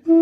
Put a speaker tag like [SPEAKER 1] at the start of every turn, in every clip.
[SPEAKER 1] بسم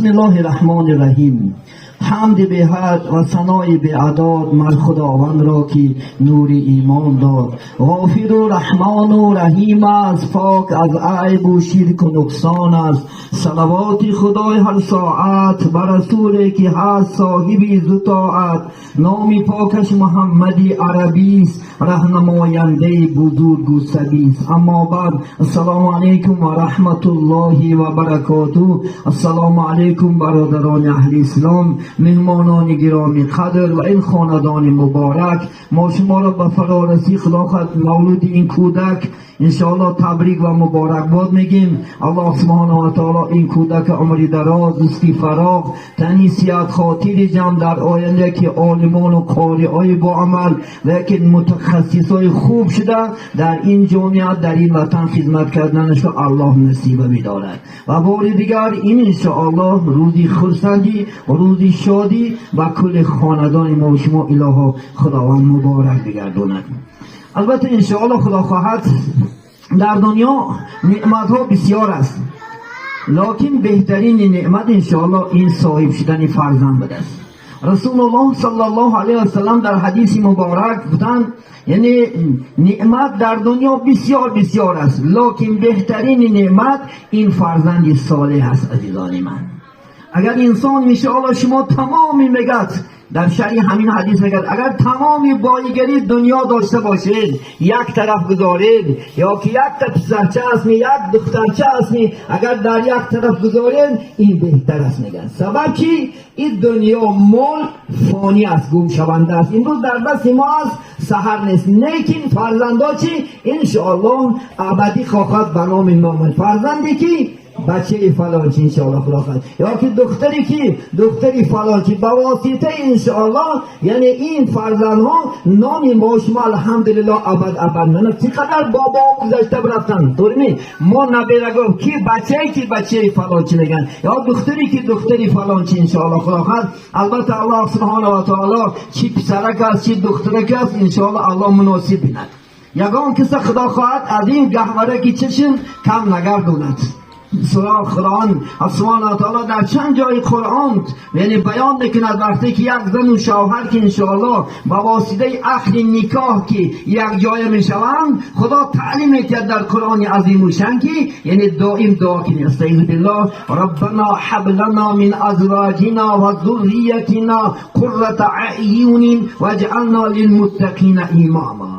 [SPEAKER 1] الله الرحمن الرحیم. حمد به حد و ثنای به عداد مر خداوند را که نور ایمان داد. غافر و رحمان و رحیم است، پاک از عیب و شرک و نقصان است. صلوات خدای هر ساعت بر رسولی که هست صاحب طاعت. نام پاکش محمدی عربی است، راهنماینده بزرگ و سبی است. اما بعد، السلام علیکم و رحمت الله و برکاته. السلام علیکم برادران اهل اسلام، مهمانان گرامی قدر و این خاندان مبارک. ما شما را به فرارسی خلافت مولود این کودک انشاءالله تبریک و مبارکباد میگیم. الله سبحانه و تعالی این کودک عمری دراز، رزقی فراغ، تنیسیت خاطر جمع در آینده که عالمان و قاری‌های با عمل لیکن متخصصای خوب شده در این جامعه در این وطن خدمت کردنش الله نصیب بدارد. و بار دیگر این انشاءالله روزی خرسندی، روزی شادی و کل خاندان ما و شما الهی خداوند مبارک بگرداند. البته انشاءالله خدا خواهد در دنیا نعمت ها بسیار است، لکن بهترین نعمت انشاءالله این صاحب شدن فرزند است. رسول الله صلی الله علیه و سلم در حدیث مبارک گفتند یعنی نعمت در دنیا بسیار بسیار است، لکن بهترین نعمت این فرزند صالح است. عزیزان من، اگر انسان انشاءالله شما تمامی میگد در شرح همین حدیث میگد اگر تمامی بایگری دنیا داشته باشید یک طرف گذارید، یا که یک تا پسرچه است یک دخترچه است اگر در یک طرف گذارید این بهتر است. میگن سبب چی؟ این دنیا مال فانی است، گم شونده است، این روز در دست ما است، سحر نیست. لیکن فرزندا چی؟ انشاءالله ابدی خواهد به نام نام فرزندی که بچه فلان چی انشاءالله خدا خواهد، یا که دختری فلان چی به واسطه انشاءالله یعنی این فرزندها نام ما شما الحمدلله ابد نه. چقدر بابا گذشته برفتن طوری ما نبیرگم کی بچه فلان چی نگن، یا دختری فلان چی انشاءالله خدا خواهد. البته الله سبحانه و تعالی چی پسرک است چی دخترک است انشاءالله الله مناسب بیند. یگان کس خدا خواهد از این گهواره که چشم کم نگردوند. سوره قرآن سبحانه و تعالی در چند جای قرآن یعنی بیان میکند وقتی که یک زن و شوهر که انشاءالله با واسطه عقد نکاح که یک جای میشوند، خدا تعلیم میکرد در قرآن عظیم و شان که یعنی دائم دعا کنید استعیذ بالله ربنا هب لنا من ازواجنا و ذریتنا قرة اعین واجعلنا للمتقین اماما.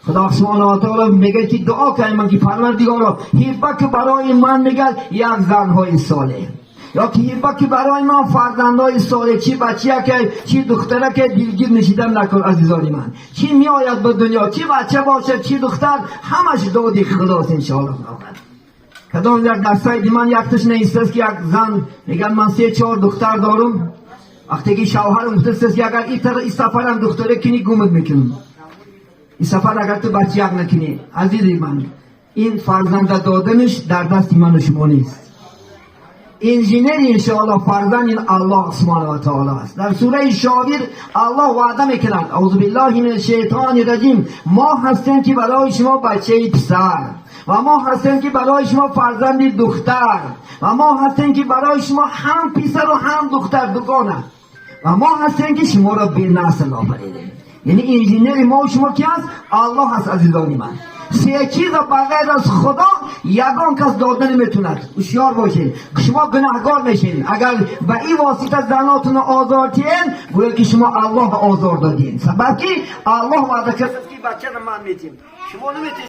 [SPEAKER 1] خدا سبحانه و تعالی میگه که دعا کنیم من که پروردگارا هیبک برای من میگه یک زنهای صالح، یا که هیبک برای من فرزندهای صالح، چی بچه که چی دختره که دلگیر نشیدن نکن. عزیزان من، چی میآید به دنیا، چی بچه باشه چی دختر، همش دادی خداست انشاءالله. کدام یک در ساید من یک تش نیست که یک زن میگن من 3-4 دختر دارم، وقتی که شوهرم گفته است اگر این سفرم دختره کنی گمت میکنم، این سفر اگر تو بچه یک نکنی. عزیزی من، این فرزند دادنش در دست من و شما نیست. انجینیر انشاءالله فرزند این الله سبحانه و تعالی است. در سوره شاور الله وعده میکند اعوذ بالله من الشیطان الرجیم ما هستیم که برای شما بچه پسر، و ما هستیم که برای شما فرزند دختر، و ما هستیم که برای شما هم پسر و هم دختر دوگانه، و ما هستیم که شما را به نسل آفریدیم. یعنی انجینیر ما و شما کی است؟ الله هست. عزیزان من، 3 چیز بغیر از خدا یگان کس دادن نمیتوند. هوشیار باشین، شما گناهگار میشین اگر به این واسطه زناتون آزار دین، گویا که شما الله آزار دادین. سبب که الله وعده کرده که بچه رو من میتیم، شما نمیتین.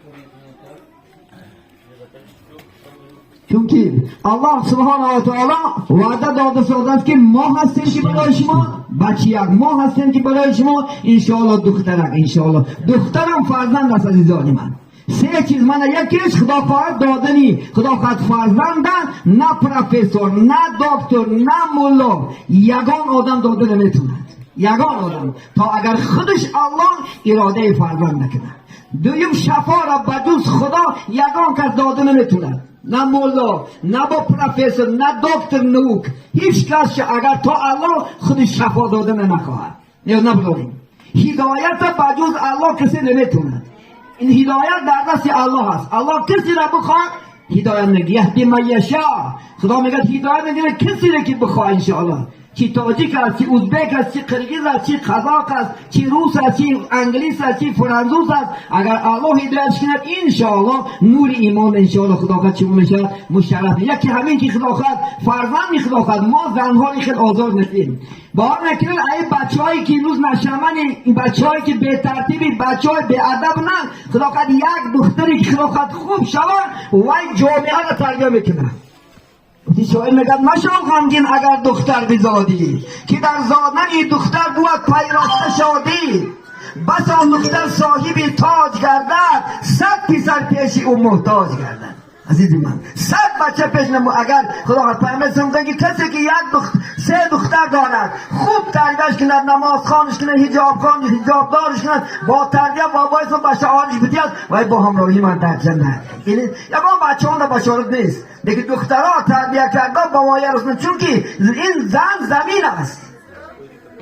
[SPEAKER 1] چونکه الله سبحانه و تعالی وعده داده شده که ما هستیم که برای شما بچه یک، ما هستیم که برای شما انشاءالله دخترک، انشاءالله دخترم فرزند است. عزیزان من، 3 چیز من یکیش خدا خواهد دادنی، خدا خواهد فرزند، نه پروفسور نه دکتر نه مولا، یگان آدم داده نمیتوند، یگان آدم تا اگر خودش الله اراده فرزند نکنه. دویم شفا را بجز خدا یگان کس داده نمیتوند، نه مولا نه با پروفسور نه دکتر نوک، هیچ کس اگر تا الله خودش شفا داده نخواهد یا نبودیم. هدایت بجز الله کسی نمیتونه. این هدایت در دست الله هست. الله کسی را بخواد هدایت میگه، یهدی من یشاء. خدا میگه هدایت میده کسی را که بخواد انشاءالله. چی تاجیک است، چی ازبک است، چی قرگیز است، چی قزاق است، چی روس است، چی انگلیس است، چی فرانسوس است، اگر الله هدایتش کند انشاءالله نور ایمان انشاءالله خدا خواهد چی میشه مشرف. یکی همین که خدا خواهد فرزند خدا خواهد ما زنها خیلی آزاد نشیم. باور نکنید ای بچه‌هایی که روز نشمن، این بچه‌هایی که بی ترتیبی، بچه‌های بی ادب نه، خدا خواهد یک دختری که خدا خواهد خوب شود و جامعه را تربیت میکنه. شاید میگه مشو غمگین اگر دختر بزادی که در زادن این دختر بود پیراسته شادی. بس آن دختر صاحب تاج گردد، 100% پیش او محتاج گردد. عزیزی من 100 بچه پیش نمو. اگر خدا پیامبر سنگه که کسی که سه دختر دارد خوب تربیتش کند، نماز خوانش کند، حجاب دارش کند، با تربیت با باعث بچه آرش بدید و با همراهی من در جنت. یعنی یکم بچه‌ها را بشارت نیست دیگه دخترها تربیت کرده با مایه رسن، چون که این زمین است.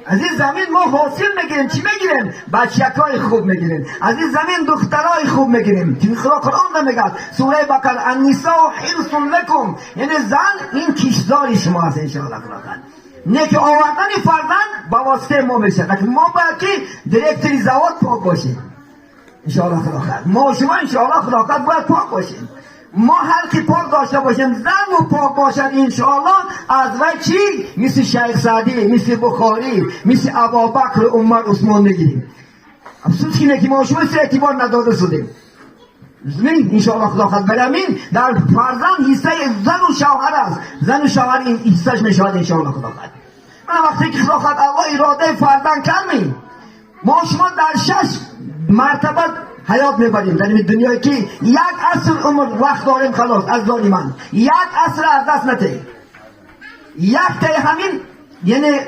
[SPEAKER 1] از این زمین ما حاصل میگیریم. چی میگیریم؟ بچه‌های خوب میگیریم. از این زمین دخترای خوب میگیریم. که خدا قرآن میگه سوره بقره النساء حرث لکم، یعنی زن این کشتزار شما است انشاءالله. نیک آوردن فرزند با واسطه ما میشه، لیکن ما باید که دیرکتری زواد پاک باشیم انشاءالله. خدا خواهد ما شما انشاءالله خدا خواهد باید پاک باشیم. ما هر کی پاک داشته باشیم، زن و پاک باشد انشاءالله، از وی چی؟ مثل شیخ سعدی، مثل بخاری، مثل ابوبکر، عمر، عثمان میگیریم. افسوس اینه که ما شما سه اعتبار نداده شدیم. زمین انشاءالله خدا خواهد برامین در فرزند حصه زن و شوهر است. زن و شوهر این حصهش میشود انشاءالله خدا خواهد. من وقتی که خدا خواهد الله اراده فرزند کردیم، ما شما در 6 مرتبه حیات میبریم در این دنیایی که یک عصر عمر وقت داریم خلاص از ظالمان. یک عصر از دست نته. یک تای همین یعنی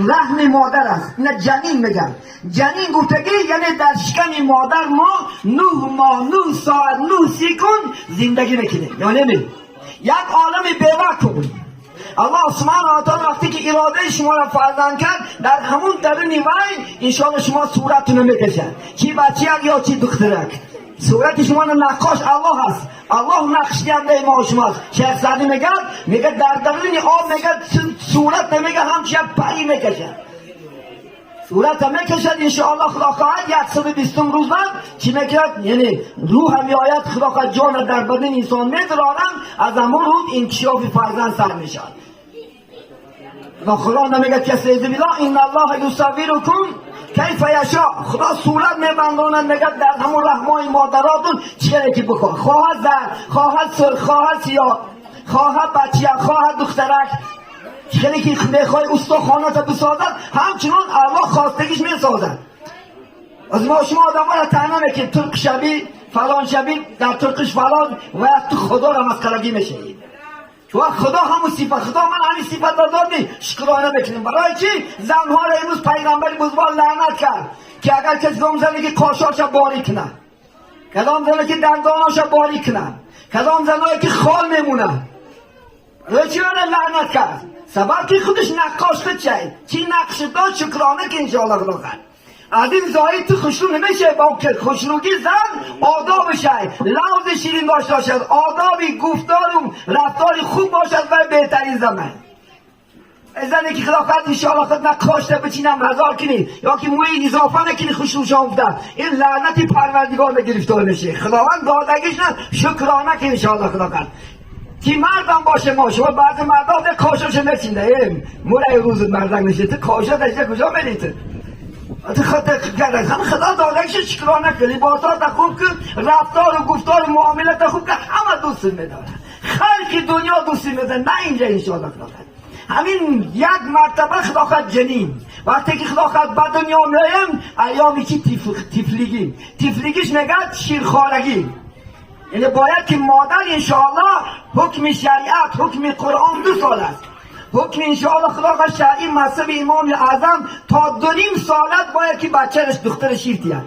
[SPEAKER 1] رحم مادر است. نه جنین میگن. جنین گفتگی یعنی در شکم مادر ما 9 ماه 9 ساعت 9 سکند زندگی میکنیم. یعنی یک عالم بیوه کن. الله سبحانه و تعالی وقتی که اراده شما را فرزند کرد، در همون درون وی انشاءالله شما صورتتون میکشد، چی بچه یا چی دخترک. صورت شما نقاش الله هست. الله نقش دهنده ما شماست. شیخ سعدی میگه در درون آب میگه صورت نمیگه همچین پری میکشد. صورت هم میکشد انشاءالله خدا خواهد 120 روز بعد چی میکرد؟ یعنی روح هم میآید خدا خواهد جان در بدن انسان میدرارند، از همون روز انکشاف فرزند سر میشد. و خدا نمیگه کسی از بیدا این الله یصورکم کیف یشاء. خدا صورت میبنداند میگه در همون رحمای مادراتون چیه که بخواه، خواهد زن، خواهد سرخ، خواهد سیاه، خواهد بچه، خواهد دخترک، خیلی که میخوای استخوانات بسازد همچنان الله خواستگیش میسازد. از ما شما آدم ها را تنها میکنید ترک شبی فلان شبی در ترکش فلان و تو خدا را مسخرگی میشید. و خدا همون صفت، خدا من همین صفت دادی شکرانه بکنیم. برای چی؟ زنها را امروز پیغمبر بزرگ لعنت کرد که اگر کسی کدام زنی که کاشاش باریک کنه، کدام زنی که دنداناش باریک کنه، کدام زنایی که خال میمونه، روی چی را لعنت کرد؟ سبب که خودش نقاش بچه چی نقش داد شکرانه که انشاءالله خدا خواهد. از این زاهد تو خوشرو نمیشه، با خوشروگی زن آدابشه، لحظ شیرین داشته باشد، آدابی گفتار و رفتاری خوب باشد و بهترین زمان. زنی که خدا خواهد انشاءالله خود نقاشته بچینم هزار کنی یا که موی اضافه نکنی خوشروش آمده، این لعنتی پروردگار بگرفتار نشه. خداوند دادگیش نه شکرانه که انشاءالله خدا خواهد. که مردم باشه ما شما بعضی مردم کاشاش نچینده مولای روز مردم نشه تو کاشا داشته کجا برید خدا دادگش شکرانه که لباسات خوب که رفتار و گفتار معاملت خوب که همه دوست میداره، خلق دنیا دوست میداره، نه اینجا انشاءالله خدا خواهد. همین یک مرتبه خدا خواهد جنین وقتی که خدا خواهد به دنیا میایم ایامی که تفلیگیش میگه شیرخوارگی. یعنی باید که مادر انشاءالله حکم شریعت حکم قرآن 2 سال است. حکم انشاءالله خدا خواهد شرعی مذهب امام اعظم تا 2.5 سالت باید که بچهش دختر شیر تید.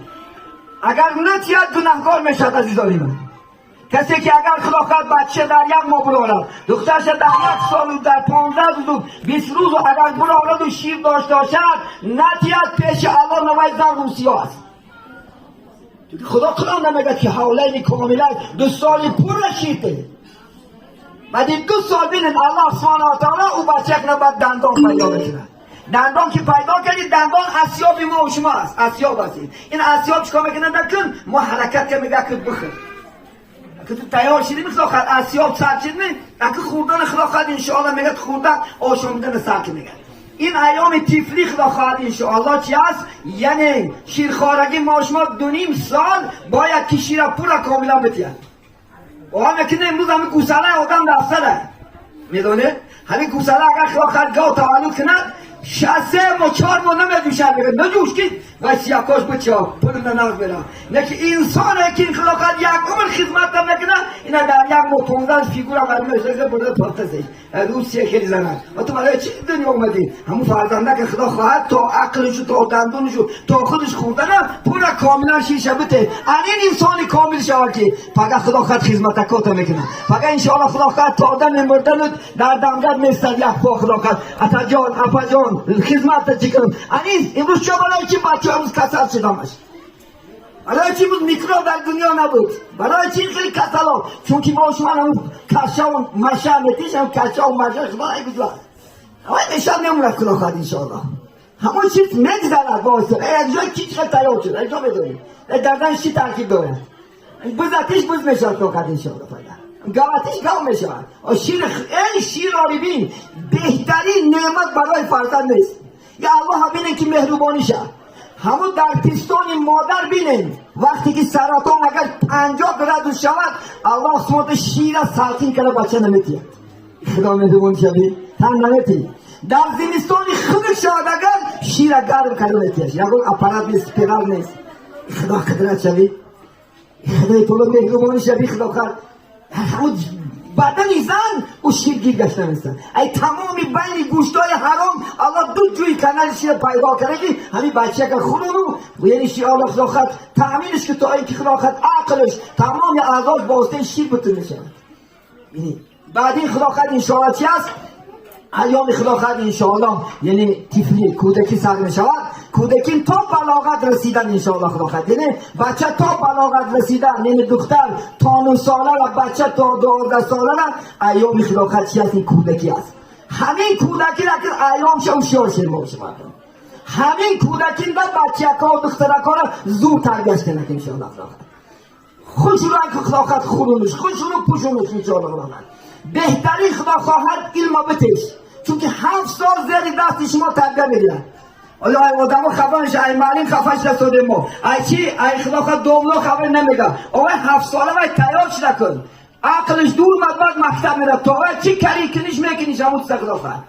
[SPEAKER 1] اگر نتید گناهکار میشد عزیزانی من. کسی که اگر خدا خواهد بچه در یک ماه برآورد، دخترش در 1 سال، در 15 روز، 20 روز اگر برآورد و شیر داشته باشد، نتیجه پیش الله نوای زن روسیه است. خدا قرآن نمیگه که حولین کاملا 2 سال پر شیرده. بعد 2 سال بینید الله سبحانه و تعالی او بچه یک نباید دندان پیدا بکنه. دندان که پیدا کردید، دندان اسیاب ما و شما است. اسیاب هستید. این اسیاب چکار میکنه نکن؟ ما حرکت که میگه که بخیر. که تو تیار شدی میخواد اسیاب سر شد می؟ اگه خوردن خدا خواهد انشاءالله میگه خوردن آشامیدن سر که میگه. این ایام تیفلی خدا خواهد انشاءالله چی است؟ یعنی شیرخوارگی ما شما 2.5 سال باید که شیر پورا کاملا بتید. و هم میکنه امروز همین گوساله آدم رفته ده. میدونه؟ همین گوساله اگر خدا خواهد گاه تولد کند 6 ماه 4 ماه نمیدوشد بگه نجوش که و سیاکاش بچه پول نناز برا. نکه انسانه که این خدا خواهد یک عمر خدمت هم نکنه اینا در 1 ماه 15 فیگور هم برمیشه که برده پاتسش روسیه خیلی زنن. و تو برای چی دنیا اومدی؟ همون فرزنده که خدا خواهد تا عقلشو تا دندونشو تا خودش خوردن پورا کاملا شیشه بته. این انسانی کامل شود که فقط خدا خواهد خدمت کات میکنه. فقط انشاءالله خدا خواهد تا آدم مردن در دمگرد میستد یک پا خدا خواهد اتا جان اپا جان خدمت چیکارم. امروز چه برای چی بچه امروز کسل شدمش؟ برای چی بود میکروب در دنیا نبود؟ برای چی خیلی کسل ها؟ چون که ما شما همون کشه و مشه میتیش هم کشه و مشه خدا ای بجوه همه نشان نمونه خدا خواهد انشاءالله. همون چیز مگذرد باعث یک جای کیچ خیلی تیار شد یک جا بدونی دردن چی ترکیب داره بزتیش بز میشد تو خواهد انشاءالله گواتیش گاو میشود. این شیر آری بین بهترین نعمت برای فرزند نیست. یا الله بینه که مهربانی شد. همون در پیستان مادر بینید وقتی که سرطان اگر 50 گرادوس شود الله سبحانه شیر ساکن کنه بچه نمیتید. خدا مهربان شوید تن نمیتید. در زمستان خود شد اگر شیر گرم کنه نمیتید. یا اپارات نیست پیرال نیست. خدا قدرت شوید. خدای تو مهربان شوید. خدا خواهد همون بدن زن و شیر گیر گشته میستن. ای تمامی بین گوشتای حرام الله 2 جوی کانال شیر پیدا کرده که همین بچه که خودونو و یعنی شیر الله خدا خواهد تأمینش که تا اینکه خدا خواهد عقلش تمام اعضاش واسطه شیر بتونه شود. یعنی بعد این خدا خواهد انشاءالله چی است؟ ایام خدا خواهد انشاءالله یعنی تیفلی کودکی سر میشود. کودکی تا بلاغت رسیدن انشاءالله خدا خواهد یعنی بچه تا بلاغت رسیدن یعنی دختر تا 9 ساله و بچه تا 12 ساله ایام خدا خواهد چی است؟ این کودکی است. همین کودکی را که ایام شو شور باشه مردم. همین کودکی را بچه‌ها و دخترها را زود تربیت کنه انشاءالله خدا خواهد. خوش رو خدا خواهد خورونش خوش رو پوشونش انشاءالله خدا خواهد. بهترین خدا خواهد علم بتش چون که 7 سال زیر دست شما تربیت میگیرن. حالا آدم خبر نشه ای معلم خفش نساده ما ای چی ای خدا خواهد دوملا خبر نمیگه آقای 7 ساله باید تیار شده کن عقلش دور مدباد مکتب میره تا چی کاری کنیش میکنیش همون چیز خدا خواهد.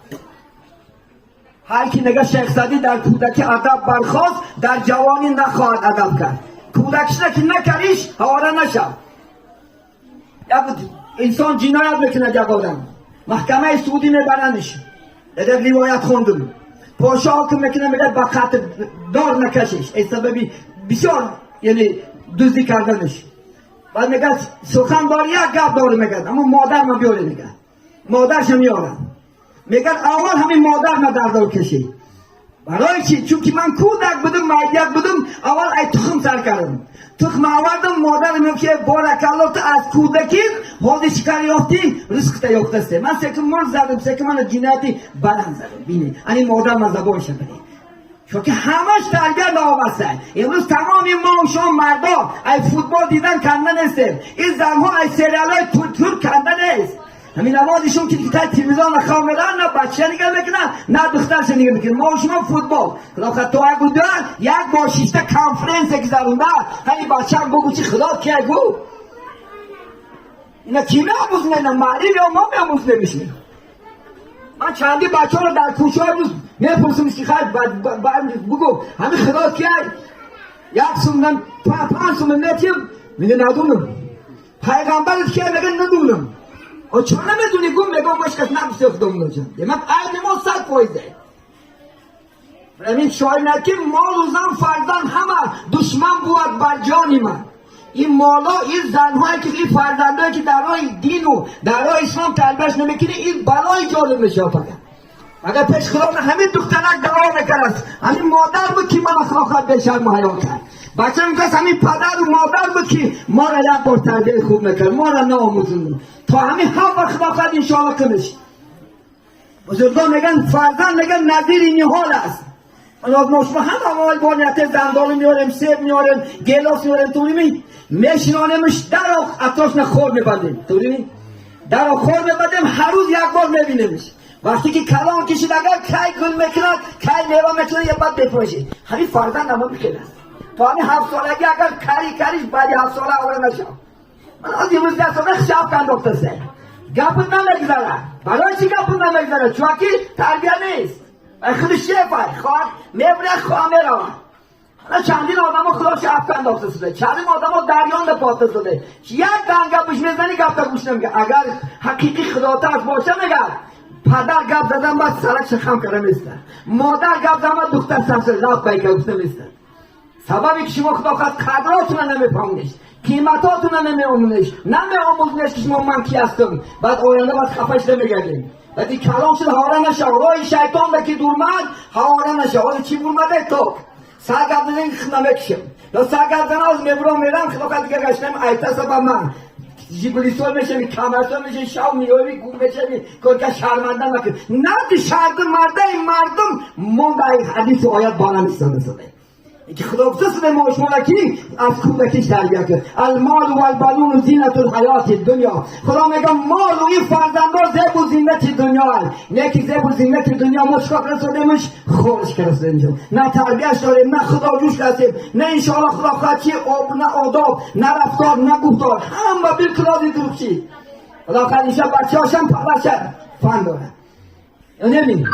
[SPEAKER 1] هر کی نگه شیخ سعدی در کودکی ادب برخواست در جوانی نخواهد ادب کرد. کودکش که نکریش حواله نشه. انسان جنایت میکنه یک آدم محکمه سعودی میبرنش ادب روایت خوندم پاشا حکم میکنه میگه با خاطر دار نکشش ای سببی بسیار یعنی دزدی کردنش. بعد میگه سخن داری یک گپ داره میگه اما مادر ما بیاره میگه مادرش میارم میگه اول همین مادر ما در دار کشی. برای چی؟ چون که من کودک بودم مایدیت بودم اول ای تخم سر کردم تخم آوردم مادر میگه که بارکالله تو از کودکی حال شکار یافتی رزق تا یافته. من سکم من زدم سکم من جنایتی بلند زدم بینی این مادر من زبان شده چون که همش تربیت ناواسطه. امروز تمامی ما و شما مردا ای فوتبال دیدن کنده نیستیم این زنها ای سریال های ترک کنده نیست. همین نوازشون که تلویزیون خواه میرن نه بچه نگه میکنن نه دخترش نگه میکنن. ما و شما فوتبال خدا خواهد تو اگو دار یک بار 6 تا کانفرنس گذرونده همین بچه هم بگو چی خدا که گو اینا کی میاموز میدن معلم یا ما میاموز نمیشیم. من چندی بچه رو در کوچه های روز میپرسم که خواهد بگو همین خدا که یک سومدن 5 سومن نتیم میگه ندونم پیغمبرت که میگه ندونم و چون نمیدونی گم میگم مشکت نفسی خودم نجم من عید ما 100% همین شاید نکیم ما روزم فرزن همه دشمن بود بر جانی من این مالا این زنهایی که این فرزندهایی که در راه دین و در راه اسلام تربیتش نمیکنه این بلای جالب میشه. فقط پیش خدا همین دخترک دعا میکرد، همین مادر بود که من اخلاقات بشر محیا کرد. بچه میگوست همین پدر و مادر بود که ما را یک بار تربیت خوب میکرد، ما را ناموزون تا همین هم اخلاقات انشاءالله کمش. بزرگان میگن فرزند میگن نظیر این حال است. من از شما هم اول بانیت زندال میاریم، سیب میاریم، گلاس میاریم، توری میشنانیمش در اطراف نخور میبندیم، توری در خور میبندیم، هر روز یک بار میبینیمش. وقتی که کلام کشید اگر کای گل میکند، کای میوه میکند، یه بعد بفروشه. همین فرزند نما میکنه. تا همین 7 سالگی اگر کاریش بعد 7 ساله آوره نشم. من از یه روز 10 ساله شب کندوخته سه. گپ نمیگذاره. برای چی گپ نمیگذاره؟ چون که تربیت نیست. خودش شفای خواهد میبره خواه میروه. چندین آدم ها خدا شب کندوخته شده، چندین آدم ها دریان بپاته شده. یک دن گپش میزنی گپ تا گوش نمیگه. اگر حقیقی خدا ترس باشه میگه پدر گپ زدن باید سرک شخم کرده میسته، مادر گپ زدن باید دختر سرش لب بایگه گفته میسته. سببی که شما خدا خواهد قدراتون نمیفهمونش، قیمتاتون نمیامونش، نمیامونش که شما من کی هستم، بعد آینده باید خفش نمیگردیم. بعد این کلام شد حالا نشه، رای شیطان بکی دورمد حالا نشه. حالا چی برمده تو؟ سر گپ زدن نمیکشم یا سر گپ زدن از میبرام میرم خدا خواهد دیگه گشتم ایتا سبب من جیبلیسول میشه، کمرسول میشه، شاو میوری گوم میشه، که شرمنده نکن. نه شرد مردم من در حدیث و آیت بالا میستانده شده که خدا بسست به ما شما کی از کودکیش تربیت کرد. المال و البنون زینت الحیات دنیا. خدا میگه مال و این فرزندان زیب و زینت دنیا هست. نه که زیب و زینت دنیا مشکاک رسودیمش خورش کرده اینجا، نه تربیتش داریم، نه خدا جوش هستیم، نه انشاءالله خدا خواهد چی نه آداب، نه رفتار، نه گفتار، همه بالکلازی دروغچی. خدا خواهد اینشا بچه هاشم پرشد فن داره. نمیم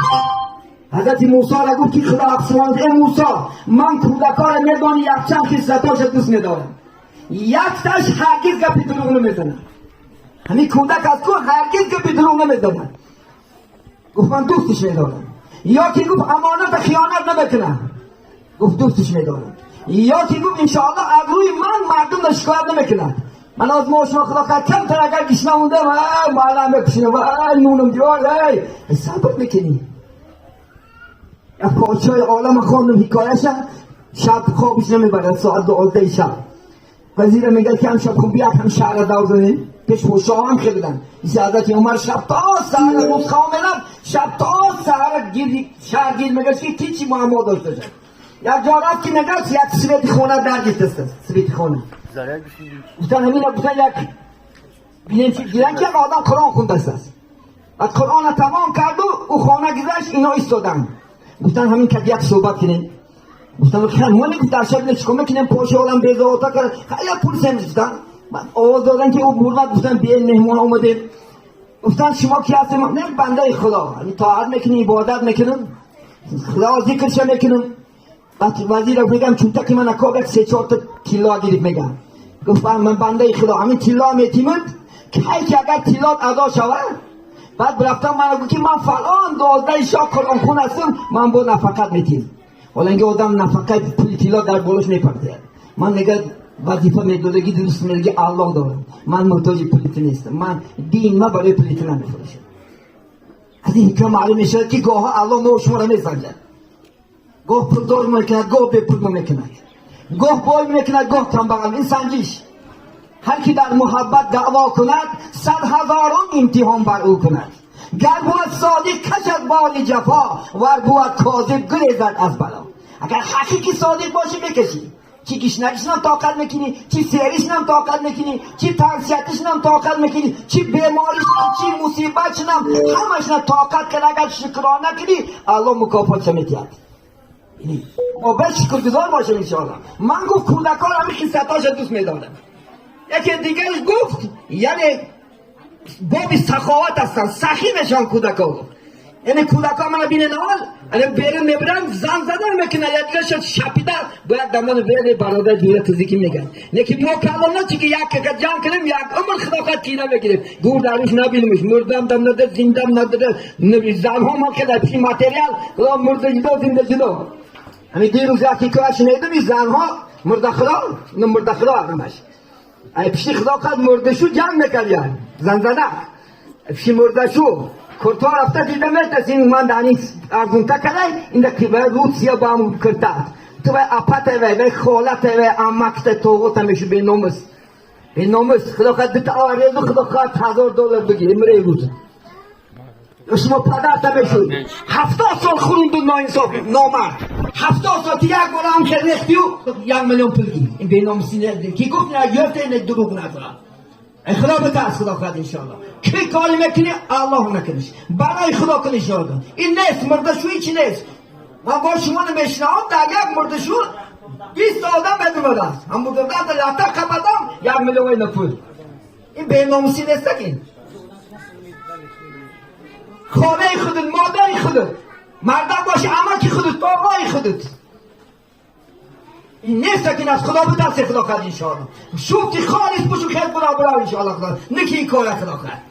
[SPEAKER 1] حضرت موسی را گفت که خدا اقسمان ای موسی من کودکان را میدانی یک چند خصلتاش دوست میدارم، یک تاش هرگز گپی دروغ نمیزنم. همین کودک از تو هرگز گپی دروغ نمیزنم. گفت من دوستش میدارم. یا که گفت امانت خیانت نمیکنم، گفت دوستش میدارم. یا که گفت انشاءالله از روی من مردم را شکایت نمیکنم. من از ما شما خدا خواهد کم تر اگر گیش نمونده معلم بکشنم نونم دیوار صبر میکنی. یک پادشاه عالم خواندم حکایش، شب خوابش نمیبرد ساعت 12 شب. وزیر میگه که هم شب خوب بیاد هم شهر دور زنیم پیش پوشا هم خیلیدن. ایسی حضرت عمر شب تا سهر روز خواه میرم، شب تا سهر شهر گیر میگه که چی معما داشته شد. یک جا رفت که میگه یک سویت خونه در گیسته سویت خونه بودن همین بودن یک بیدن که یک آدم قرآن خونده است. بعد قرآن تمام کرد و او خانه گذاشت اینا ایستادن. گفتن همین که یک صحبت کنیم. گفتن خیلی مالی که در شب نچکم میکنیم پاشه آدم بیزاوتا کرد خیلی پولیس هم گفتن. بعد آواز دادن که او بردن گفتن بیاین مهمان آمده. گفتن شما کی هستیم؟ نه بنده خدا، طاعت میکنیم عبادت میکنیم خدا ذکرش میکنیم. بعد وزیر میگم چون تا که من اکاب یک 3-4 تا تیلا گیرید میگم. گفت من بنده خدا همین تیلا میتیمند که اگر تیلات ادا شود. بعد برفتم من گفت که من فلان 12 شاه قرآن خون هستم من با نفقت میتیم. حالا اینکه آدم نفقت پول تیلا در بالش میپرده. من میگه وظیفه میدادگی درست میگه الله دارم، من محتاج پولیت نیستم، من دین ما برای پولیت نمیفروشم. از این که معلوم میشه که گاه الله ما شما را میسنجد، گاه پولدار میکند گاه بی پول میکند، گاه بای میکند گاه تنبغل. این سنجش هر کی در محبت دعوا کند 100,000 امتحان بر او کند. گر بود صادق کشد بال جفا ور بود کاذب گریزد از بلا. اگر حقیقی صادق باشی بکشی، چی کشنکش نم طاقت میکنی، چی سیریش نم طاقت میکنی، چی تنسیتش نم طاقت میکنی، چی بیماریش نم، چی مصیبتش نم، همش نم طاقت کن. اگر شکرانه کنی الله مکافات میتید. ما به شکر گذار باشیم انشاءالله. من گفت کودکان همین خصلتاش دوست میدارم. یکی دیگرش گفت یعنی باب سخاوت هستن، سخی میشن کودکان. یعنی کودکان من بینه نوال الان بیرون میبرن زن زدن میکنه یا دیگه شد شپیده باید دمان بیرون برادر دوره تزیکی میگن. لیکن ما کلام نه چی که یک که جان کنیم یک عمر خداقت کینه بگیریم گور داروش نبینیمش مردم دم نده زندم نده زن ها ما که در پی ماتریال خدا مرده جدا زنده جدا. همین دیروز یکی که شنیدم این زن ها مرده خدا نه مرده خدا همش
[SPEAKER 2] ای پیشی خدا خواهد مرده شو جمع میکردیم زنزنه پیشی مرده شو کرتا رفته دیده میتست این من دانی ارزونتا کرده این ده که باید روسیا با همون کرده تو باید اپت وی خالت وی امکت توغوت همیشو به ناموس خدا خواهد دیتا آریز و خدا خواهد $1000 بگی امره روز شما پدر تبشون 70 سال خوروندون ناانصاف نامرد 70 سال که یک بار هم که ریختی و 1 میلیون پول گیر این به ناموسی نده کی گفت نه یفته این دروغ ندارم ای خدا بترس خدا خواهد انشاءالله کی کاری میکنی الله نکنش برای خدا کن انشاءالله این نیست مردشویی چی نیست من با شما نمیشنم در یک مردشو 20 آدم بدون است هم مردم در لطه قبضم 1 میلیون پول این به ناموسی نیست که خانه خودت مادر خودت مردم باشه اما که خودت آقای خودت این نیست که از خدا بترس خدا خواهد انشاءالله شوفتی خالص بشو خیلی برا انشاءالله خدا نکی این کار خدا خواهد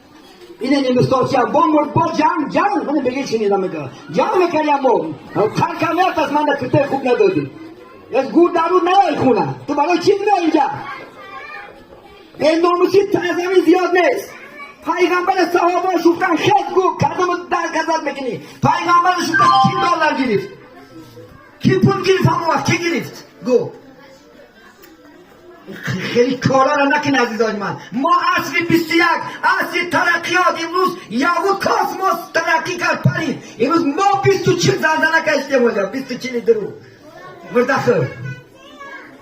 [SPEAKER 2] اینه نمیستان چه با مرد با جمع منه بگیر شنیدم میگه جمع میکنیم ما ترکمیت از من کته خوب ندادی از گور درون نوای خونه تو برای چی میره اینجا این ناموسی تعظیمی زیاد نیست پیغمبر صحابه شفتن خیلی گو کردم در گذر میکنی پیغمبر شفتن $10 گرفت کی پول گرفت همون وقت کی گرفت گو خیلی کارا را نکن عزیزان من ما عصر 21 عصر ترقیات امروز یهود کاسموس ترقی کرد پرید امروز ما 24 زنزنه کشتیم اونجا 24 درو مردخل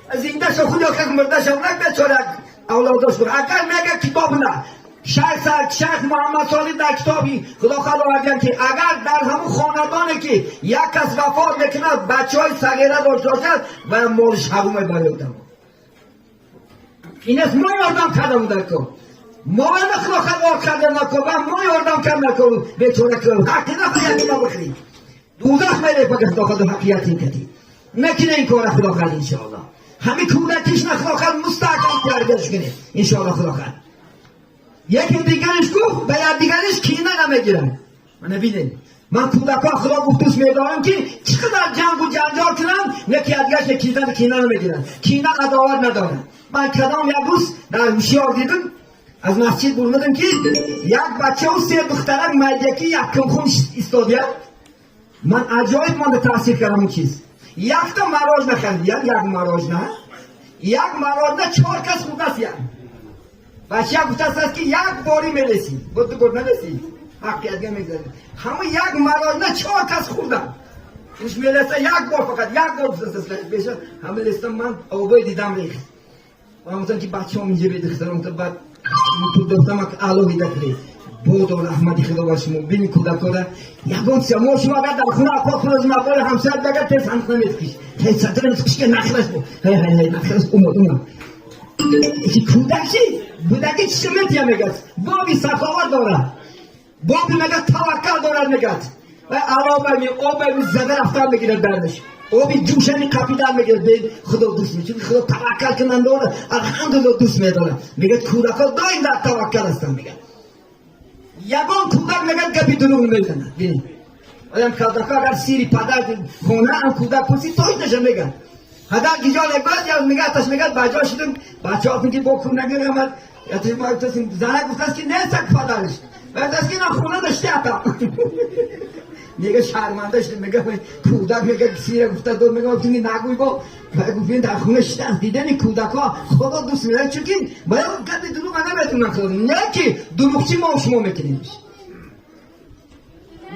[SPEAKER 2] از این دست خودی که مرده شد نک بچاره اولاداش کنه اگر میگه کتاب نه شیخ محمد صالح در کتابی خدا خدا آورده که اگر در همون خاندانی که یک کس وفات میکنه بچه های صغیره داشته باشد و مالش حرومه برای آدم این است ما یاردم کردم در کن ما خدا خدا کردم نکن و ما یاردم کردم نکن بیچاره کنم حقی نخواهی ما بخرید دوزخ میره بگه خدا خدا حقیقت این کتی نکنه این کار خدا خدا انشاءالله همین کودکیش نخدا خدا مستحکم پرگش کنه انشاءالله خدا خدا یکی دیگرش گفت به یک دیگرش کینه نمیگیرن من ببینید من کودکان خدا گفتش میدارم که چقدر جنگ و جنجال کنن یکی دیگرش کینه نمیگیرن کینه عداوت ندارن من کدام یک روز در هوشیار دیدم از مسجد برمدم که یک بچه و 3 دخترک مردکی یک کمخون استادیه من عجایب من تاثیر کردم اون چیز یک تا مراج نخندید یک مراج نه 4 کس خود است بچه ها گفته است که یک باری میرسید بود گرد نرسید حقی ادگه میگذارید همه یک مراج نه 4 کس خوردن اینش میرسه یک بار فقط یک بار بشه همه لستم من آبای دیدم ریخت و همونطور که بچه هم اینجا بیدخترم تا بعد تو دفتم که علوی دکلی بود و رحمتی خدا باشم و بینی کودک را یکون شما اگر در خونه اپاق خود از مقال همسر بگر تیز هم کنم ایتکش تیز سطر ایتکش که نخلص بود نخلص اومد ایچی کودکی بودکی چی سمتیه میگد بابی سخاوت داره بابی میگد توکل داره میگد و علاوه آبی زده رفتن میگیرد بردش آبی جوشنی قپیدن میگیرد به خدا دوست میگه چون خدا توکل کنن داره الحمدلله دوست میداره میگد کودکا دایم در توکل هستن میگد یگان کودک میگد گپی دروغ نمیزنه ببین آدم کودکا اگر سیری پدر خونه هم کودک پرسی توش نشه میگد هدر گیجان اگرد یا میگه تاش میگد بجا شدم بچه ها که با خونه نگرم یا تیز ما گفتستیم زنه گفتست که نیست که پدرش بردست که اینا خونه داشته حتا میگه شرمنده شده میگه کودک میگه سیره گفته دور میگه گفتیم نگوی با گفتیم در خونه شده دیدن کودک ها خدا دوست میدن چون که باید گفت دروغ نمیتونن خدا نه که دروغ چی ما شما میکنیم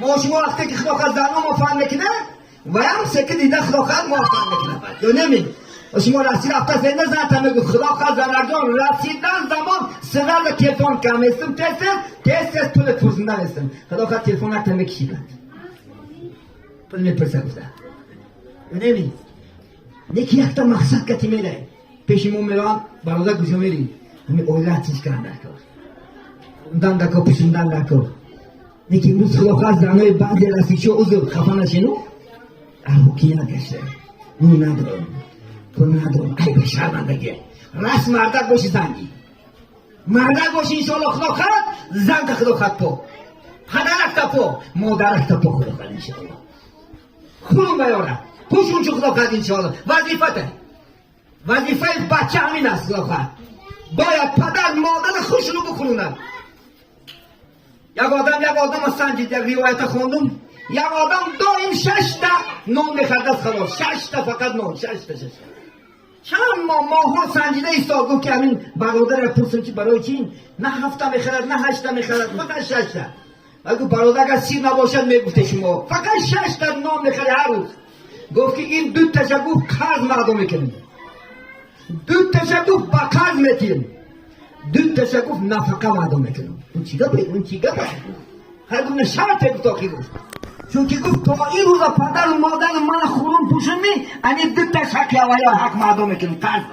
[SPEAKER 2] ما شما وقتی که خدا خواهد زنها ما فهم میکنه و هم سکه دیده خدا خواهد ما فهم میکنه یا نمید شما رسید افتا زنده زنتا میگو خدا خواهد زنرجان رسیدن زمان سرر تلفن کم استم تست پولت پرزندن استم خدا خواهد تلفن اکتا میکشیدن پول میپرسه گفته نمید نیکی اکتا مقصد کتی میره پیش مون میران برادر گوشو میری همین اولاد چیز کردن دکار اندن دکار پشندن دکار نیکی امروز خدا خواهد زنهای بعضی رسیدشو اوزو خفا نشینو احوکی نگشته اون ندارم تو ندارم ای به شرمندگی رسم مردک باشی زنگی مردک باشی انشاءالله خدا خواهد زن که خدا خواهد پا پدرک تا پا مادرک تا پا خدا خواهد انشاءالله خونم بیاره پوشون چو خدا خواهد انشاءالله وظیفه بچه همین است خدا خواهد باید پدر مادر خوش رو بخونن. یک آدم سنجید، یک روایت خوندم، یک آدم دائم 6 تا نان میخرد از خلاص، 6 تا فقط نان، 6 تا. چند ماه سنجیده ایستاد گفت که همین برادر پرسیم که برای چین نه 7 تا میخرد نه 8 تا میخرد، فقط 6 تا. ولی برادر اگر سیر نباشد میگفته شما فقط 6 تا نان میخرد هر روز. گفت که این 2 تاشا گفت قرض مردم میکنیم، 2 تاشا گفت با قرض میتیم، 2 تاشا گفت نفقه مردم میکنیم. اون چیگه بگیم، اون چیگه بگیم، هر گونه شرط گفتاقی گفت. چون که گفت تا این روزا پدر و مادر من خورون پوشمی اینی 2 تاشا حق یا حق مردم میکنیم، قرض.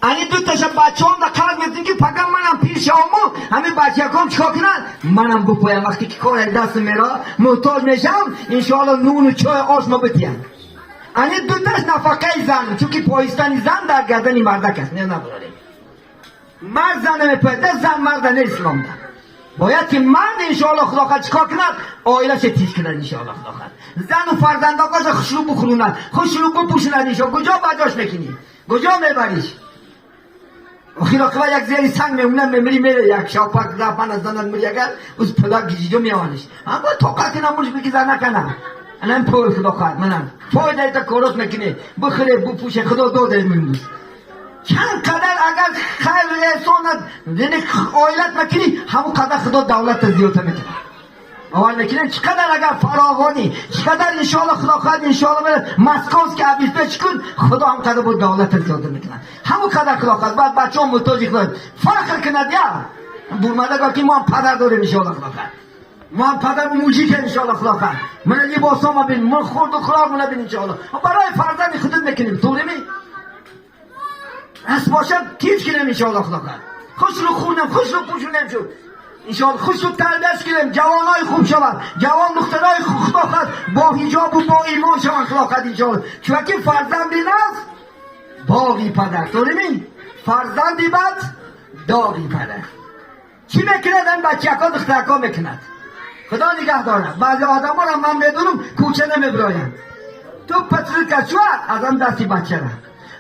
[SPEAKER 2] اینی 2 تاشا بچه هم در قرض میتیم که فقط منم پیش آمو همین بچه کام چکا کنن منم بپایم. وقتی که کار دست میرا محتاج میشم انشاءالله نون و چای آش ما بتیم. اینی 2 تاش نفقه زن، چون که پایستانی زن در گردن مردک است، نه نبراریم. مرد زن نمیپایده، زن مرد نیسلام ده. باید که مرد انشاءالله خدا خواهد چکا کند آیلش تیز کند انشاءالله خدا خواهد. زن و فرزنداکاش خوش رو بخونند، خوش رو بپوشند انشاءالله. کجا برداشت میکنی؟ کجا میبریش؟ آخیر آخر یک زیر سنگ میمونه میمری میره یک شاپک رفن از زنان میری اگر از پلاک گیجیدو میوانش. اما طاقت نمونش بگیزر نکنم. الان پول خدا خواهد منم فایده تا کارش میکنه بخره بپوشه خدا داده میموز. چند قدر اگر خیر احسانت یعنی آیلت میکنی همون قدر خدا دولت زیادت میکنه. اول میکنیم چقدر اگر فراغانی چقدر انشاءالله خدا خواهد انشاءالله بره مسکوز که عبیز پیش کن خدا هم قدر بود دولت زیاده میکنه. همون قدر خدا خواهد باید بچه هم محتاجی خواهد فخر کند یا برمده گاه که ما هم پدر داریم انشاءالله خدا خواهد، ما هم پدر و موجیک انشاءالله خدا خواهد، من لباس ها ما بین من خورد و خراب منه بین انشاءالله برای فرزند خودت میکنیم طوری می از باشد تیز کنیم انشاءالله خدا خواهد. خوش رو خونم خوش رو پوشونم شد انشاءالله، خوش رو تربیت کنیم جوانای خوب شود، جوان دخترای خوب خدا خواهد با حجاب و با ایمان شوند خدا خواهد انشاءالله. چون که فرزندی نست باقی پدر طوری می فرزندی بد داغی پدر. چی میکند این بچه اکا دخترکا میکند خدا نگه دارد. بعضی آدم ها را من میدونم کوچه نمیبرایم. تو پتر کشور از هم دستی بچه را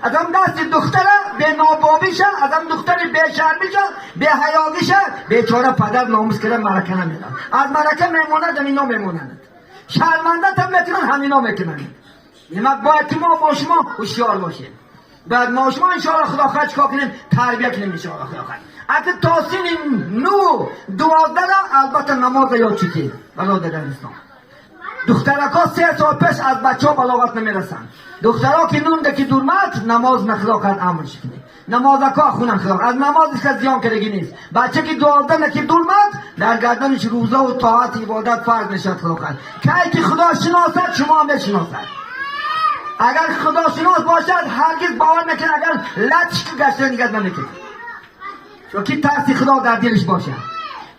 [SPEAKER 2] از هم دستی دختره به نابابی شد، از هم دختر به شرمی شد، به حیاگی شد، بیچاره پدر ناموس کرده مرکه نمیدن. از مرکه میموند همینا میمونند، شرمنده هم میکنن همینا میکنند. نمک باید که ما با شما هوشیار باشیم. بعد ما شما انشاءالله خدا خواهد چکا کنیم تربیه کنیم انشاءالله خدا خواهد. اگه تاسین 9 12 البته نماز یاد چیزی برادر اسلام. دخترکا 3 سال پیش از بچه ها بلاغت نمیرسن. دخترها که نونده که دورمت نماز نخدا کرد امرش کنی نمازکا خونن خدا از نمازش که زیان کرگی نیست. بچه که 12 نکی دورمت در گردنش روزه و طاعت عبادت فرض نشد خدا کرد. که خدا شناسد شما هم بشناسد. اگر خدا شناس باشد هرگز باور نکنه اگر لطش که گشته نگرد نمیکنه، چون که ترسی خدا در دلش باشه،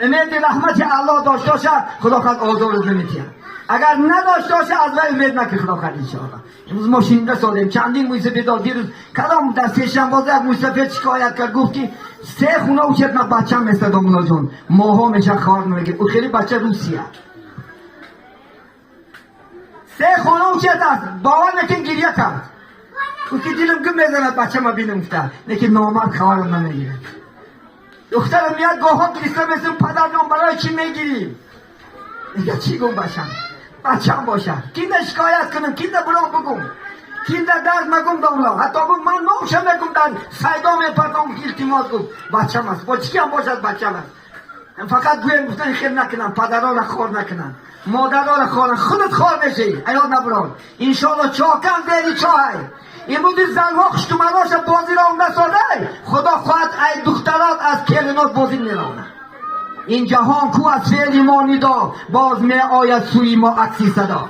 [SPEAKER 2] امید رحمت الله داشته باشه خدا خواهد آزار نمیتیه. اگر نداشته باشه از وی امید نکن خدا خواهد انشاءالله. امروز ما شنیده سالیم چندین موسیقی داد دیروز کدام دستی شنبازه یک موسیقی شکایت کرد گفت که 3 خونه و چت من بچه هم مثل دامونا جون ماها میشه خوار نمیگه او خیلی بچه روسیه 3 خونه و چت است باور نکن گریه کرد او که دیلم گم میزند بچه ما بینم افتاد لیکن نامرد خوارم نمیگیره. دخترم میاد گاها گریسته مثل پدر جان برای چی میگیریم میگه چی گم باشم بچه هم باشه کینده شکایت کنم کینده برام بگم کینده درد مگم دولا حتی گم من نامشه مگم در سایدا میپردم التماس گم بچه هم هست با چی هم باشد بچه هم هست. فقط گویم گفتن خیر نکنم پدرها را خور نکنم مادرها را خورن خودت خور بشی ایاد نبران انشاءالله چاکم دیری چای امروز زنها خشتمناش بازی را اونده ساده خدا خواهد ای دخترات از کلینات بازی میرانه. این جهان کو از فعل ما ندا باز می آید سوی ما عکسی صدا.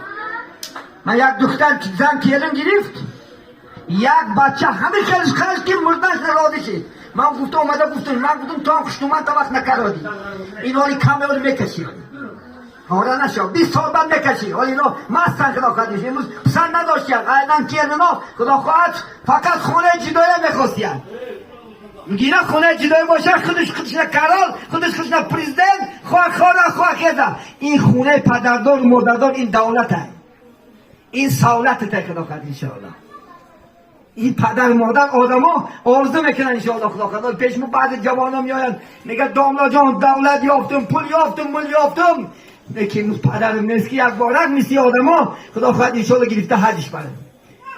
[SPEAKER 2] من یک دختر زن کلین گرفت یک بچه همه خیلیش خرش که مردنش نراده شد. من گفتم اومده گفتم من گفتم تو هم خشتمن تا وقت نکردی این حالی کامل میکشی حالا نشو 20 سال بعد میکشی حالی اینا مستن خدا خواهدش امروز پسند نداشتیم ایدن کلنا خدا خواهد فقط خونه جدایی میخواستیم میگه خونه جدایی باشه خودش کرال خودش پریزیدنت خواه کهده این خونه پدردار و مادردار این دولت هست این سولت تا خدا خواهد انشاءالله. این پدر مادر آدما آرزو میکنن ان شاء الله خدا خدا پیش ما بعد جوانا میآیند میگه داملا جان دولت یافتم پول یافتم مول یافتم لیکن پدرم نیست که یک بارک میسی آدما خدا خدا ان شاء الله گرفته حجش بره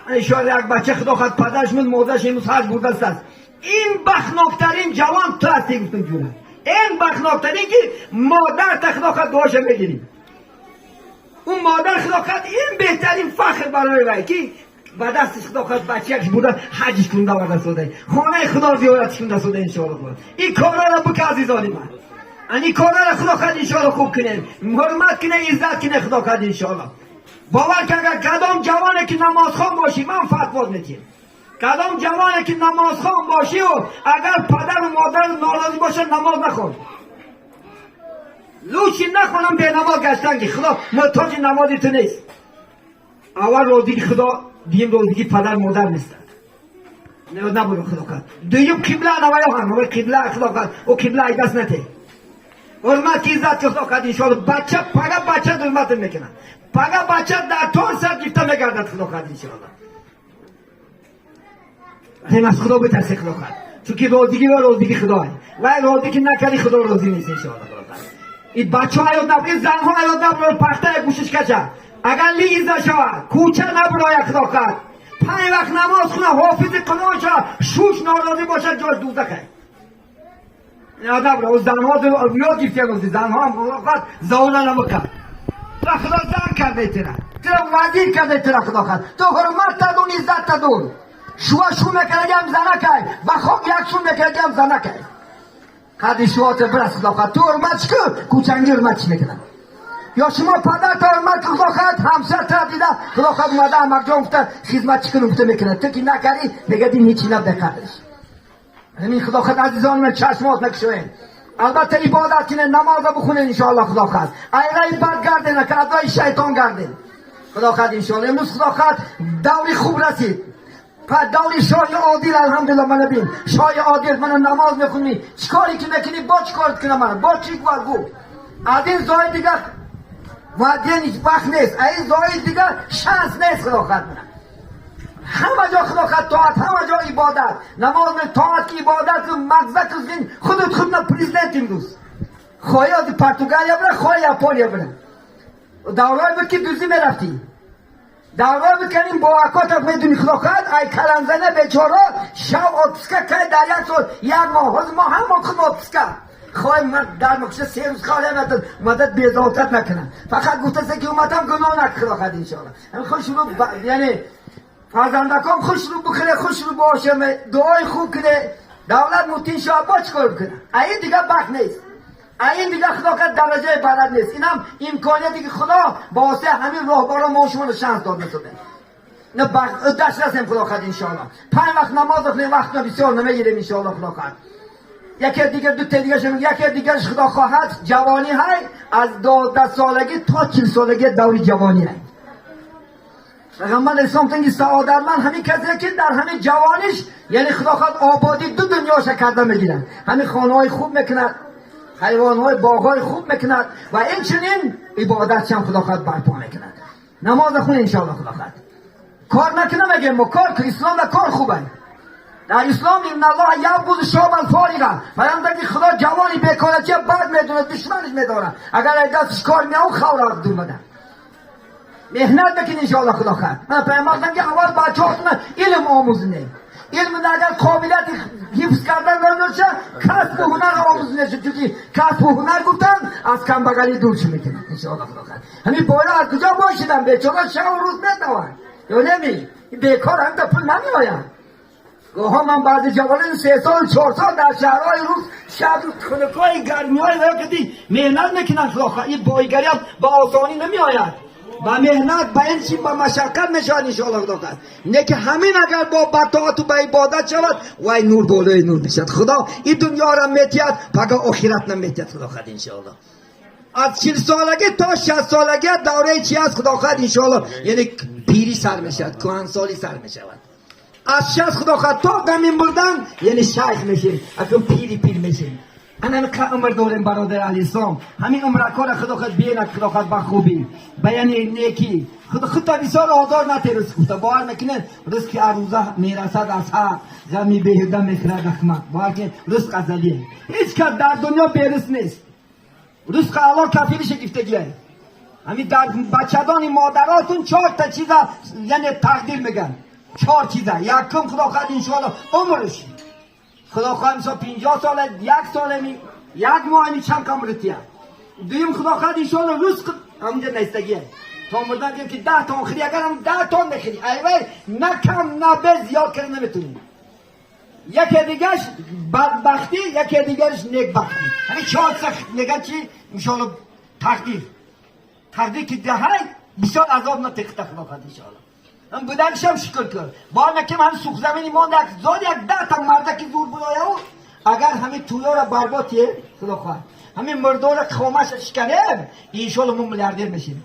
[SPEAKER 2] ان شاء الله یک بچه خدا خدا پدرش من مادرش امروز حج برده است این بخناکترین جوان تو هستی گفتم جونه این بخناکترین که مادر تا خدا خدا دعاش بگیریم اون مادر خدا خدا این بهترین فخر برای وی که و دستش خدا خواهد بچه یکش بودن حجش کنده آورده سوده خانه خدا زیارتش کنده سوده انشاءالله خدا این کارا را بک عزیزانی من این کارا را خدا خواهد انشاءالله خوب کنه حرمت کنه عزت کنه خدا خواهد انشاءالله باور که اگر کدام جوانه که نماز خوان باشی من فتوا میدم کدام جوانه که نماز خوان باشی و اگر پدر و مادر ناراضی باشه نماز نخون لوچی نخونم به نماز گشتن که خدا محتاج نمازی تو نیست اول روزی خدا دیم روزی که پدر مادر نیستند نبود خدا کرد دویم قبله نویا هم قبله خدا کرد او قبله ای دست نته حرمت که عزت که خدا کرد انشاءالله بچه پگه بچه حرمت میکنن پگه بچه در طور سر گفته میگردد خدا کرد انشاءالله این از خدا بترسی خدا کرد چون که روزیگی و روزیگی خدا و روزی که نکردی خدا روزی نیست انشاءالله خدا کرد این بچه ها یاد نبود این زن ها یاد نبود پخته گوشش کچه اگر لیزه شود کوچه نبرای خدا کرد 5 وقت نماز خونه حافظ قرآن شود شوش ناراضی باشد جاش دوزخه یاد نبرای او زنها یاد گرفتی روزی زنها هم وقت زونه نمکن تو خدا زن کرده تیرا وزیر کرده تیرا خدا کرد تو حرمت تدون عزت تدون شو میکنگم زنه که و خواب یک شو میکنگم زنه که قدی شوات برس خدا کرد تو حرمت شکر کوچنگی حرمت چی میکنم یا شما پدر تا حرمت خدا خواهد همسر تا دیده خدا خواهد اومده امک جان گفته خدمت چکن گفته میکنه تو که نکردی میگه دین هیچی نبده کردش همین خدا خواهد عزیزان من چشمات نکشوین البته عبادت کنه نماز بخونه انشاءالله خدا خواهد ایره بد گردنه که ادای شیطان گردن خدا خواهد انشاءالله امروز خدا خواهد دوری خوب رسید دوری شای عادل الحمدلله من بین شای عادل من نماز میخونی چیکاری که میکنی با چیکارت کنم من با چیک گو از این زای دیگه وادین هیچ وقت نیست این زای دیگه شانس نیست خدا خواهد من همه جا خدا خواهد طاعت همه جا عبادت نماز من طاعت که عبادت مغزه کزین خود نه پریزیدنت امروز خواهی از پرتغالیا بره خواهی یاپونیا بره دورای بود که دوزی میرفتی دورای بود کنیم با اکاتت میدونی خدا خواهد ای کلنزنه بیچاره شب آتسکه که در یک سال یک ماه ما هم خود آتسکه خواهی من در مکشه 3 روز خواهی مدد بیزاوتت نکنم فقط گفته سه که اومدم گناه نکنه خواهد انشاءالله همین خوش رو یعنی فرزندکام خوش رو بخیره خوش رو باشه دعای خوب کنه دولت موتین شاه با چکار بکنه این دیگه بک نیست این دیگه خدا که درجه بلد نیست این هم امکانیتی که خدا واسه همین راهبارا ما شما رو شانس داد نشده نه دست رسیم خدا خواهد انشاءالله 5 وقت نماز بخونیم وقت بسیار نمیگیریم انشاءالله خدا خواهد یکی دیگر دو تا دیگه شما یکی دیگرش خدا خواهد جوانی های از 12 سالگی تا 40 سالگی دوری جوانی های پیغمبر اسلام تنگی سعادتمند همین کسی که در همین جوانیش یعنی خدا خواهد آبادی دو دنیاش کرده میگیرن همین خانه های خوب میکند حیوان های باغ های خوب میکند و اینچنین عبادت هم خدا خواهد برپا میکند نماز خون انشاءالله خدا خواهد کار نکنه میگه ما کار که اسلام و کار خوبه در اسلام این الله یعبد شاب الفارغه فرمودن که خدا جوانی بیکاره چه بد میدونه دشمنش میداره اگر دستش کار میاو خور از دور بده مهنت بکن انشاءالله خدا خواهد من فرمودن که اول بچه‌هاتون علم آموزونه علم اگر قابلیت حفظ کردن نداشته کسب و هنر آموزونه چون که کسب و هنر گفتن از کم بغلی دور شو میکنه انشاءالله خدا خواهد همین بالا از کجا باشیدن بیچاره شب و روز میدون یا نمی بیکار هم تا پول نمیآید گاها من بعضی جوانان 3 سال 4 سال در شهرهای روز شب خلقای گرمی های وقتی مهنت میکنن خدا خواهد این بایگری هم با آسانی نمی آید با مهنت با این چی با مشقت میشود انشاءالله خدا خواهد نه که همین اگر با بطاعت و با عبادت شود وای نور بالای نور میشد خدا این دنیا را میتید پگه آخرت نمیتید خدا خواهد انشاءالله از 40 سالگی تا 60 سالگی دوره چی است خدا خواهد انشاءالله یعنی پیری سر میشد کهنسالی سر میشود از 60 خدا خواهد تا دمین بردن یعنی شیخ میشین اکنون پیر میشین همین عمر داریم برادر علی اسلام، همین عمر کار خدا خود بیان خدا خود با خوبی بیان نیکی خود تا بسیار آزار نتیرس خود باور میکنه رزق که روزه میرسد از حق غمی بهده میخرد احمق باور که رزق ازلیه هیچ کس در دنیا بیرس نیست رزق الله کفیل شگفتگیه همین در بچه‌دان مادراتون 4 تا چیز یعنی تقدیر میگن 4 چیز یکم خدا خواهد انشاءالله عمرش خدا خواهد انشاءالله 50 ساله 1 ساله یک ماه چند کم رتیه دویم خدا خواهد انشاءالله رزق همونجا نیستگیه تا مردن که 10 تا آخری اگر هم 10 تا نخری ایوه نه کم نه به زیاد کردن نمیتونیم یکی دیگرش بدبختی یکی دیگرش نیکبختی همین 4 تا نگه چی انشاءالله تقدیر که دهی بسیار عذاب نتیخته خدا خواهد انشاءالله هم بودنش هم شکر کرد باید نکیم هم سوخ زمینی مانده زاد یک 10 تا مرده که زور بودایه او اگر همین تویا را برباتیه خدا خواهد همین مرده را خامش شکنه انشاءالله ما میلیاردر میشیم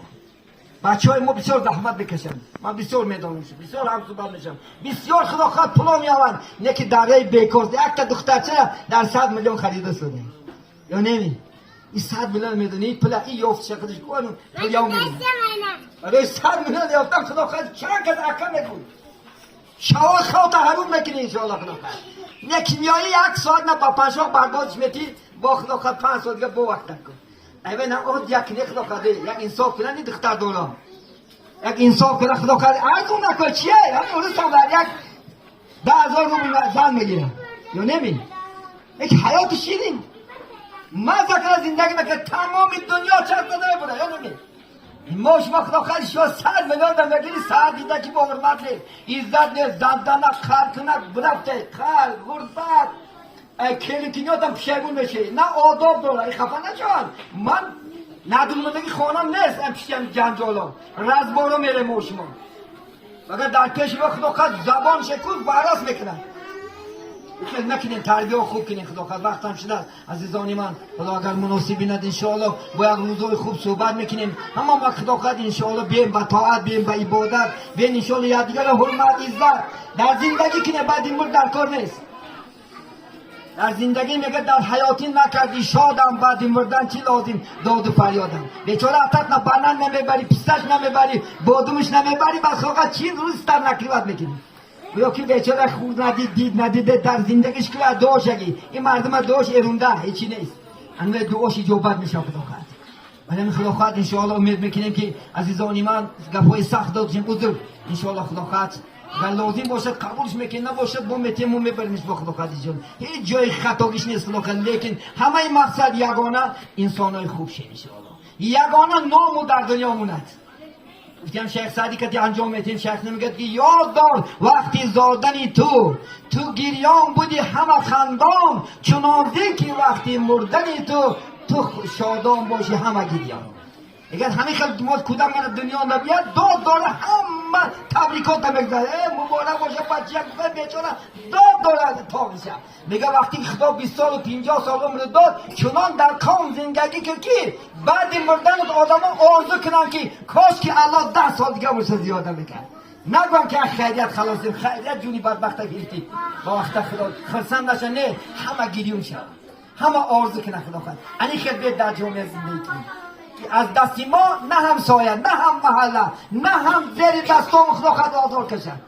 [SPEAKER 2] بچه های ما بسیار زحمت بکشم من بسیار میدانم بسیار هم صبح میشم بسیار خدا خواهد پلا میآورد یکی دره بیکار یک تا دخترچه در 100 میلیون خریده شده یا نمی این 100 میلیون میدونی پلا این یافت شکلش کنم پلا میدونی برای 100 میلیون یافتم خدا خواهد چند کس اکم نکن شوا خواه حروم میکنی انشاءالله خدا خواهد یک کیمیایی 1 ساعت نه با 5 وقت برداشت میتی با خدا خواهد 5 ساعت دیگه با وقت کن ایوه نه اون یک نه خدا خواهد یک انصاف کنن این دختر دولام یک انصاف کنن خدا خواهد از اون نکن چیه همین اون سال یک 10,000 روبل زن میگیره یا نمی یک حیات شیرین مزه زندگی میکنه تمام دنیا چرت نداره بوده یا نمی ما شما خدا خواهد شما 100 میلیون دم بگیری 100 دیده که با حرمت لی عزت لی زندانه خر کنه برفته خر غربت کلیکینیات هم پشیمون بشه نه آداب داره ای خفه نشان من ندونمدگی خانم نیست هم پیشیم جنجالا رزبارو میره ما شما اگر در پیش با خدا خواهد زبان شکوز براس میکنن خیلی نکنین تربیه خوب کنین خدا خواهد وقت هم شده عزیزانی من خدا اگر مناسبی ند انشاءالله با یک روزای خوب صحبت میکنیم همه ما خدا خواهد انشاءالله بیم به طاعت بیم به عبادت بیم انشاءالله یادگار حرمت عزت در زندگی کنه بعد این مرد در کار نیست در زندگی میگه در حیاتی نکردی شادم بعد مردن چی لازم داد و فریادم بیچاره اتت نه بنن نمیبری پستش نمیبری بادومش نمیبری بس آقا چی روز در نکریوت میکنی یا که بیچاره خود ندید دید ندیده در زندگیش که دوشگی این مردم دوش ارونده هیچی نیست انوی دوشی جوبت میشه خدا خواهد ولی من خدا خواهد انشاءالله امید میکنیم که عزیزانی من گفای سخت دادشیم بزرگ انشاءالله خدا خواهد اگر لازم باشد قبولش میکنه نباشد با میتیم و میبرمش با خدا خواهد جان هیچ جای خطاگیش نیست خدا خواهد لیکن همه مقصد یگانه انسانای خوب شه انشاءالله یگانه نام در دنیا موند گفتیم شیخ سعدی که انجام میتیم شیخ نمیگه که یاد دار وقتی زادنی تو گریان بودی همه خندان چنانده که وقتی مردنی تو شادان باشی همه گریان اگر همین خیلی ما کودم من دنیا نبیاد داد داره همه تبریکات بگذاره مبارک باشه بچه یک بیچاره داد داره تا میشه میگه وقتی خدا 20 سال و 50 سال عمر داد چنان در کام زندگی که بعد مردن آدم آرزو کنن که کاش که الله 10 سال دیگه باشه زیاده بکن نگویم که خیریت خلاصیم خیریت جونی بدبخته گرفتی با وقت خدا خرسند نشه نه همه گریون شد همه آرزو کنن خدا خواهد اینی خیلی بیت در جامعه زندگی کنیم از دستی ما نه هم سایه نه هم محله نه هم زیر دستان خدا خواهد آزار کشن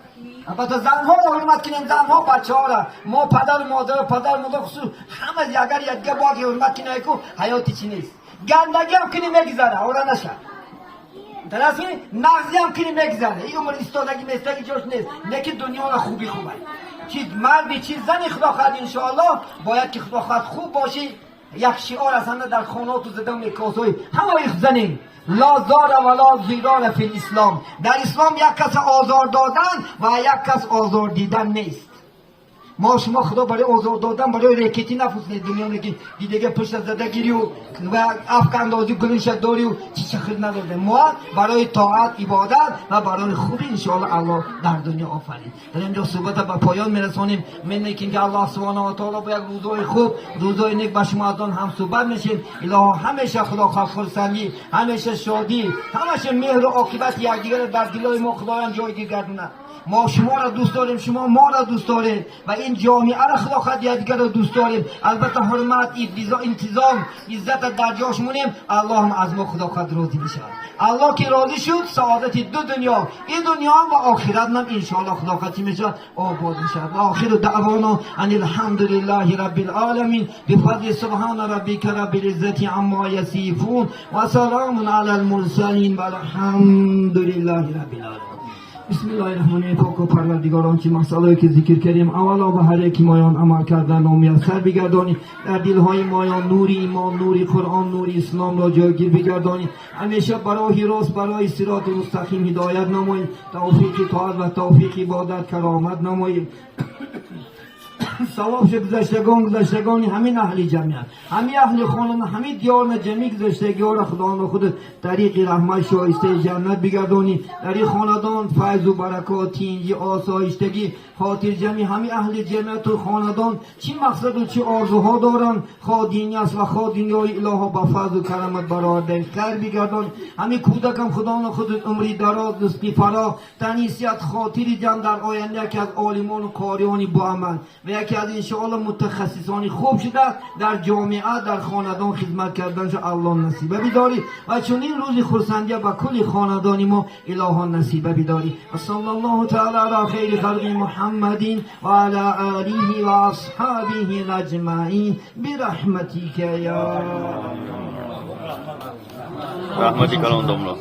[SPEAKER 2] البته زنها را حرمت کنیم زنها بچه ها را ما پدر مادر خصوص همه اگر یدگه باقی حرمت کنیم که حیاتی چی نیست گندگی هم کنیم میگذاره اولا نشه درست کنیم نغزی هم کنیم میگذاره این عمر استادگی مستگی جوش نیست نه که دنیا را خوبی خوبه چی مردی چی زنی خدا خواهد انشاءالله باید که خدا خواهد خوب باشی یک شعار از همه در خانات و زدن میکاسوی همه ایخ زنیم لا زار ولا زیرار فی الاسلام در اسلام یک کس آزار دادن و یک کس آزار دیدن نیست ما شما خدا برای آزار دادن برای ریکتی نفوس نیست دنیا نگی دیگه پشت زده گیری و افکندازی گلنشت داری و چی شخص ندارده ما برای طاعت عبادت و برای خوبی انشاءالله الله در دنیا آفرین در اینجا صحبت به پایان میرسانیم من که الله سبحانه و تعالی با یک روزای خوب روزای نیک با شما ازان هم صحبت میشیم الهی همیشه خدا خرسندی همیشه شادی همیشه مهر و عاقبت یکدیگر در دلای ما خداوند جایگیر گردونه ما شما را دوست داریم، شما ما را دوست داریم و این جامعه را خدا خواهد یکدیگر را دوست داریم. البته حرمت، انتظام، عزت در جاش مونیم. الله هم از ما خدا خواهد راضی بشه. الله که راضی شد سعادت دو دنیا، این دنیا و آخرت هم ان شاء الله خدا خواهد میشه آباد میشه. آخر دعوانا ان الحمد لله رب العالمین بفضل سبحان ربک رب العزة عما یصفون و سلام علی المرسلین و الحمد لله رب العالمین. بسم الله الرحمن الرحیم. پاک و پروردگاران چه مسائلی که ذکر کردیم اولا به هر یک مایان عمل کردن و میسر بگردانید، در دلهای مایان نور ایمان، نور قرآن، نور اسلام را جایگیر بگردانید، همیشه برای راست، برای صراط مستقیم هدایت نمایید، توفیق طاعت و توفیق عبادت کرامت نمایید. ثوابش گذشتگان همین اهل جمعیت، همین اهل خانم، همین دیار جمعی گذشتگی ها را خدا خود طریق رحمت شایسته جنت بگردانی. در این خاندان فیض و برکات، تینجی، آسایشتگی، خاطر جمعی همین اهل جمعیت و خاندان چی مقصد و چی آرزوها دارن، خادینی است و خادینی های الهی با فضل و کرامت برای خیر بگردان. همین کودکم خدا خود عمری دراز، رزقی فرا، تنیسیت، خاطری جمع در آینده که از عالمان و کاریانی با عمل و یکی از انشاءالله متخصصانی خوب شده در جامعه، در خاندان خدمت کردنش الله نصیبه بداری و چون این روز خرسندی به کل خاندانی ما الهی نصیبه بداری. و صلی الله تعالی علی خیر خلق محمد و علی آله و اصحابه اجمعین برحمتک یا
[SPEAKER 3] رحمتی کلام